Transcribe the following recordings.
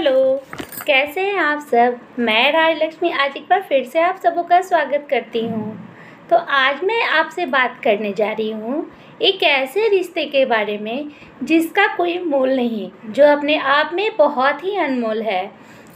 Hello, कैसे हैं आप सब। मैं राजलक्ष्मी आज एक बार फिर से आप सबों का स्वागत करती हूँ। तो आज मैं आपसे बात करने जा रही हूँ एक ऐसे रिश्ते के बारे में जिसका कोई मोल नहीं, जो अपने आप में बहुत ही अनमोल है।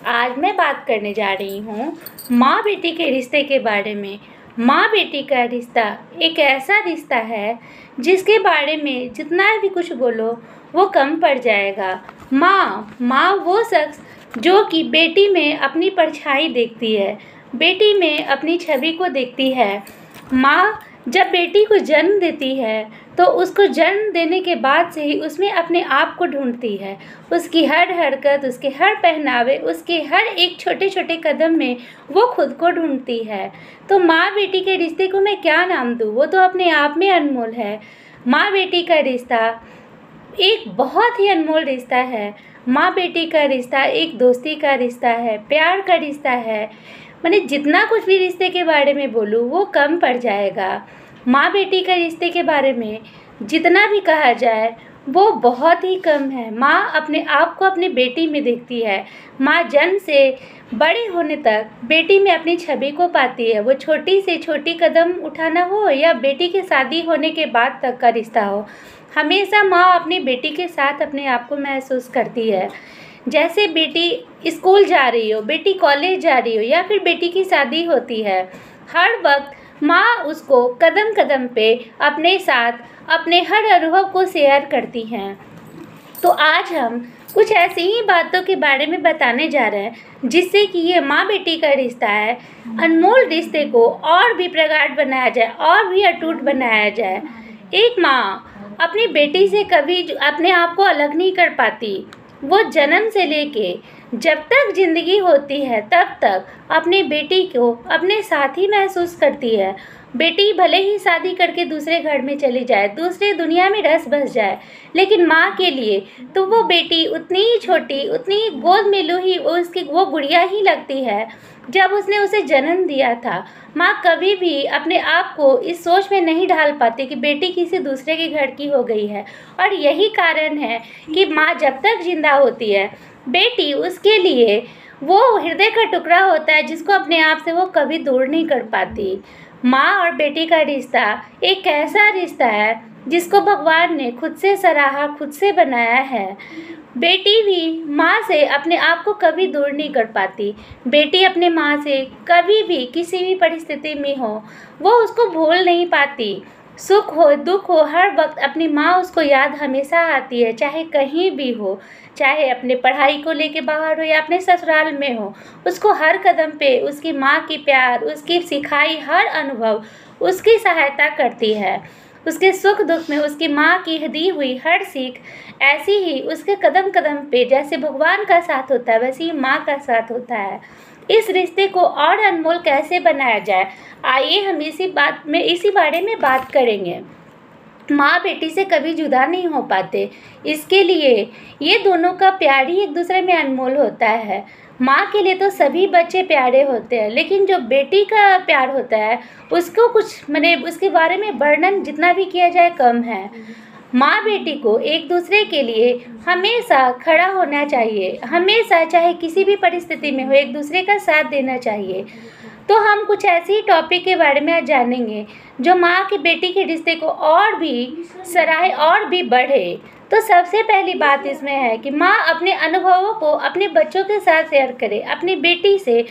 आज मैं बात करने जा रही हूँ माँ बेटी के रिश्ते के बारे में। माँ बेटी का रिश्ता एक ऐसा रिश्ता है जिसके बारे में जितना भी कुछ बोलो वो कम पड़ जाएगा। माँ वो शख्स जो कि बेटी में अपनी परछाई देखती है, बेटी में अपनी छवि को देखती है। माँ जब बेटी को जन्म देती है तो उसको जन्म देने के बाद से ही उसमें अपने आप को ढूंढती है। उसकी हर हरकत, उसके हर पहनावे, उसके हर एक छोटे छोटे कदम में वो खुद को ढूंढती है। तो माँ बेटी के रिश्ते को मैं क्या नाम दूँ, वो तो अपने आप में अनमोल है। माँ बेटी का रिश्ता एक बहुत ही अनमोल रिश्ता है। माँ बेटी का रिश्ता एक दोस्ती का रिश्ता है, प्यार का रिश्ता है। मैंने जितना कुछ भी रिश्ते के बारे में बोलूँ वो कम पड़ जाएगा। माँ बेटी का रिश्ते के बारे में जितना भी कहा जाए वो बहुत ही कम है। माँ अपने आप को अपनी बेटी में देखती है। माँ जन्म से बड़े होने तक बेटी में अपनी छवि को पाती है। वो छोटी से छोटी कदम उठाना हो या बेटी के शादी होने के बाद तक का रिश्ता हो, हमेशा माँ अपनी बेटी के साथ अपने आप को महसूस करती है। जैसे बेटी स्कूल जा रही हो, बेटी कॉलेज जा रही हो या फिर बेटी की शादी होती है, हर वक्त माँ उसको कदम कदम पे अपने साथ अपने हर अनुभव को शेयर करती हैं। तो आज हम कुछ ऐसी ही बातों के बारे में बताने जा रहे हैं जिससे कि ये माँ बेटी का रिश्ता है, अनमोल रिश्ते को और भी प्रगाढ़ बनाया जाए और भी अटूट बनाया जाए। एक माँ अपनी बेटी से कभी अपने आप को अलग नहीं कर पाती। वो जन्म से लेके जब तक ज़िंदगी होती है तब तक अपनी बेटी को अपने साथ ही महसूस करती है। बेटी भले ही शादी करके दूसरे घर में चली जाए, दूसरे दुनिया में रस बस जाए, लेकिन माँ के लिए तो वो बेटी उतनी ही छोटी, उतनी ही गोद में लूही उसकी वो गुड़िया ही लगती है जब उसने उसे जन्म दिया था। माँ कभी भी अपने आप को इस सोच में नहीं ढाल पाती कि बेटी किसी दूसरे के घर की हो गई है। और यही कारण है कि माँ जब तक जिंदा होती है, बेटी उसके लिए वो हृदय का टुकड़ा होता है जिसको अपने आप से वो कभी दूर नहीं कर पाती। माँ और बेटी का रिश्ता एक ऐसा रिश्ता है जिसको भगवान ने खुद से सराहा, खुद से बनाया है। बेटी भी माँ से अपने आप को कभी दूर नहीं कर पाती। बेटी अपने माँ से कभी भी किसी भी परिस्थिति में हो वो उसको भूल नहीं पाती। सुख हो दुख हो, हर वक्त अपनी माँ उसको याद हमेशा आती है, चाहे कहीं भी हो, चाहे अपने पढ़ाई को लेके बाहर हो या अपने ससुराल में हो। उसको हर कदम पे उसकी माँ की प्यार, उसकी सिखाई हर अनुभव उसकी सहायता करती है। उसके सुख दुख में उसकी माँ की दी हुई हर सीख ऐसी ही उसके कदम कदम पे जैसे भगवान का साथ होता है वैसे ही माँ का साथ होता है। इस रिश्ते को और अनमोल कैसे बनाया जाए, आइए हम इसी बारे में बात करेंगे। माँ बेटी से कभी जुदा नहीं हो पाते, इसके लिए ये दोनों का प्यार ही एक दूसरे में अनमोल होता है। माँ के लिए तो सभी बच्चे प्यारे होते हैं, लेकिन जो बेटी का प्यार होता है उसको कुछ उसके बारे में वर्णन जितना भी किया जाए कम है। माँ बेटी को एक दूसरे के लिए हमेशा खड़ा होना चाहिए, हमेशा चाहे किसी भी परिस्थिति में हो एक दूसरे का साथ देना चाहिए। तो हम कुछ ऐसे ही टॉपिक के बारे में आज जानेंगे जो माँ की बेटी के रिश्ते को और भी सराहे और भी बढ़े। तो सबसे पहली बात इसमें है कि माँ अपने अनुभवों को अपने बच्चों के साथ शेयर करे। अपनी बेटी से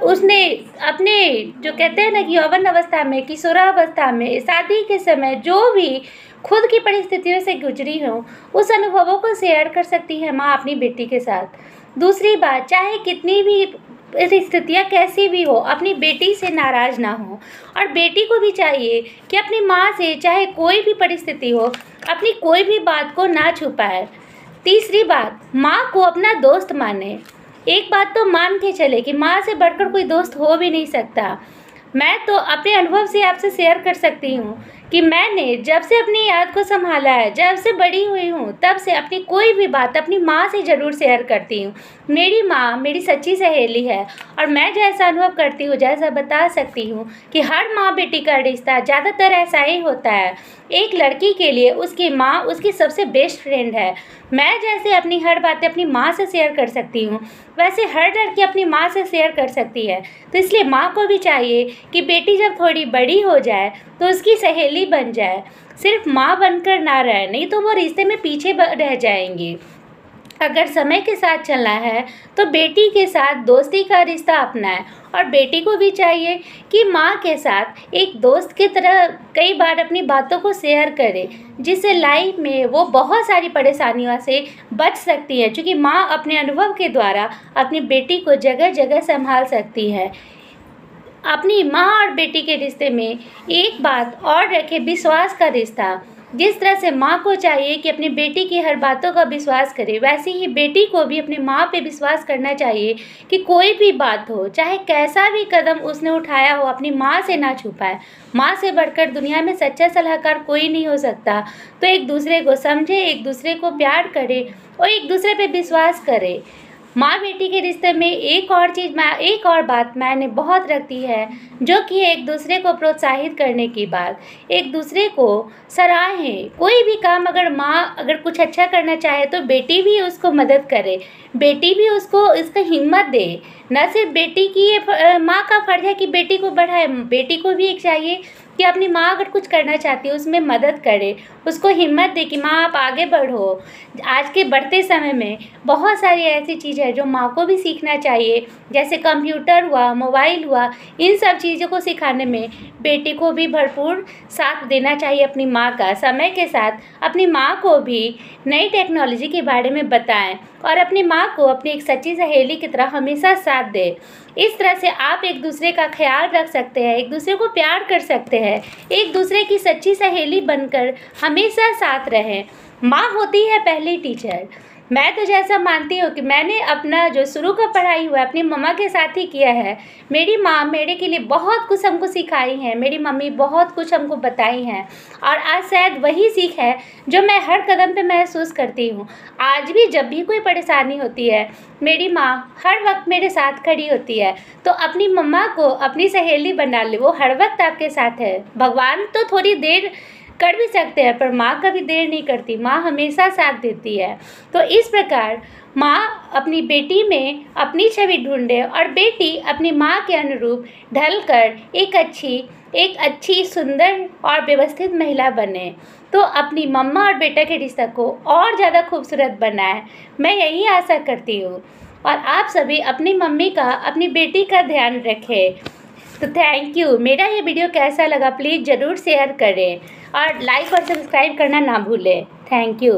उसने अपने जो कहते हैं ना कि यौवन अवस्था में, किशोरावस्था में, शादी के समय जो भी खुद की परिस्थितियों से गुजरी हो उस अनुभवों को शेयर कर सकती है माँ अपनी बेटी के साथ। दूसरी बात, चाहे कितनी भी स्थितियाँ कैसी भी हो, अपनी बेटी से नाराज़ ना हो। और बेटी को भी चाहिए कि अपनी माँ से चाहे कोई भी परिस्थिति हो अपनी कोई भी बात को ना छुपाए। तीसरी बात, माँ को अपना दोस्त माने। एक बात तो मान के चले कि माँ से बढ़कर कोई दोस्त हो भी नहीं सकता। मैं तो अपने अनुभव से आपसे शेयर कर सकती हूँ कि मैंने जब से अपनी याद को संभाला है, जब से बड़ी हुई हूँ, तब से अपनी कोई भी बात अपनी माँ से ज़रूर शेयर करती हूँ। मेरी माँ मेरी सच्ची सहेली है और मैं जैसा अनुभव करती हूँ, जैसा बता सकती हूँ कि हर माँ बेटी का रिश्ता ज़्यादातर ऐसा ही होता है। एक लड़की के लिए उसकी माँ उसकी सबसे बेस्ट फ्रेंड है। मैं जैसे अपनी हर बातें अपनी माँ से शेयर कर सकती हूँ, वैसे हर लड़की अपनी माँ से शेयर कर सकती है। तो इसलिए माँ को भी चाहिए कि बेटी जब थोड़ी बड़ी हो जाए तो उसकी सहेली बन जाए, सिर्फ माँ बनकर ना रहे, नहीं तो वो रिश्ते में पीछे रह जाएंगी। अगर समय के साथ चलना है तो बेटी के साथ दोस्ती का रिश्ता अपनाएं और बेटी को भी चाहिए कि माँ के साथ एक दोस्त की तरह कई बार अपनी बातों को शेयर करे, जिससे लाइफ में वो बहुत सारी परेशानियों से बच सकती है, क्योंकि माँ अपने अनुभव के द्वारा अपनी बेटी को जगह जगह संभाल सकती है। अपनी माँ और बेटी के रिश्ते में एक बात और रखे, विश्वास का रिश्ता। जिस तरह से माँ को चाहिए कि अपनी बेटी की हर बातों का विश्वास करे, वैसे ही बेटी को भी अपनी माँ पे विश्वास करना चाहिए कि कोई भी बात हो, चाहे कैसा भी कदम उसने उठाया हो, अपनी माँ से ना छुपाए। माँ से बढ़कर दुनिया में सच्चा सलाहकार कोई नहीं हो सकता। तो एक दूसरे को समझे, एक दूसरे को प्यार करे और एक दूसरे पे विश्वास करे। माँ बेटी के रिश्ते में एक और बात मैंने बहुत रखती है, जो कि एक दूसरे को प्रोत्साहित करने की बात, एक दूसरे को सराहें। कोई भी काम अगर माँ अगर कुछ अच्छा करना चाहे तो बेटी भी उसको मदद करे, बेटी भी उसको इसका हिम्मत दे। न सिर्फ बेटी की ये माँ का फर्ज है कि बेटी को बढ़ाए, बेटी को भी एक चाहिए कि अपनी माँ अगर कुछ करना चाहती है उसमें मदद करे, उसको हिम्मत दे कि माँ आप आगे बढ़ो। आज के बढ़ते समय में बहुत सारी ऐसी चीज़ है जो माँ को भी सीखना चाहिए, जैसे कंप्यूटर हुआ, मोबाइल हुआ, इन सब चीज़ों को सिखाने में बेटी को भी भरपूर साथ देना चाहिए अपनी माँ का। समय के साथ अपनी माँ को भी नई टेक्नोलॉजी के बारे में बताएं और अपनी माँ को अपनी एक सच्ची सहेली की तरह हमेशा साथ दें। इस तरह से आप एक दूसरे का ख्याल रख सकते हैं, एक दूसरे को प्यार कर सकते हैं, एक दूसरे की सच्ची सहेली बनकर हमेशा साथ रहें। माँ होती है पहली टीचर। मैं तो जैसा मानती हूँ कि मैंने अपना जो शुरू का पढ़ाई हुआ अपनी मम्मा के साथ ही किया है। मेरी माँ मेरे के लिए बहुत कुछ हमको सिखाई है, मेरी मम्मी बहुत कुछ हमको बताई हैं और आज शायद वही सीख है जो मैं हर कदम पे महसूस करती हूँ। आज भी जब भी कोई परेशानी होती है, मेरी माँ हर वक्त मेरे साथ खड़ी होती है। तो अपनी मम्मा को अपनी सहेली बना ले, वो हर वक्त आपके साथ है। भगवान तो थोड़ी देर कर भी सकते हैं, पर माँ कभी देर नहीं करती, माँ हमेशा साथ देती है। तो इस प्रकार माँ अपनी बेटी में अपनी छवि ढूंढे और बेटी अपनी माँ के अनुरूप ढलकर एक अच्छी सुंदर और व्यवस्थित महिला बने। तो अपनी मम्मा और बेटा के रिश्ते को और ज़्यादा खूबसूरत बनाए, मैं यही आशा करती हूँ। और आप सभी अपनी मम्मी का, अपनी बेटी का ध्यान रखें। तो थैंक यू। मेरा ये वीडियो कैसा लगा प्लीज़ ज़रूर शेयर करें और लाइक और सब्सक्राइब करना ना भूलें। Thank you.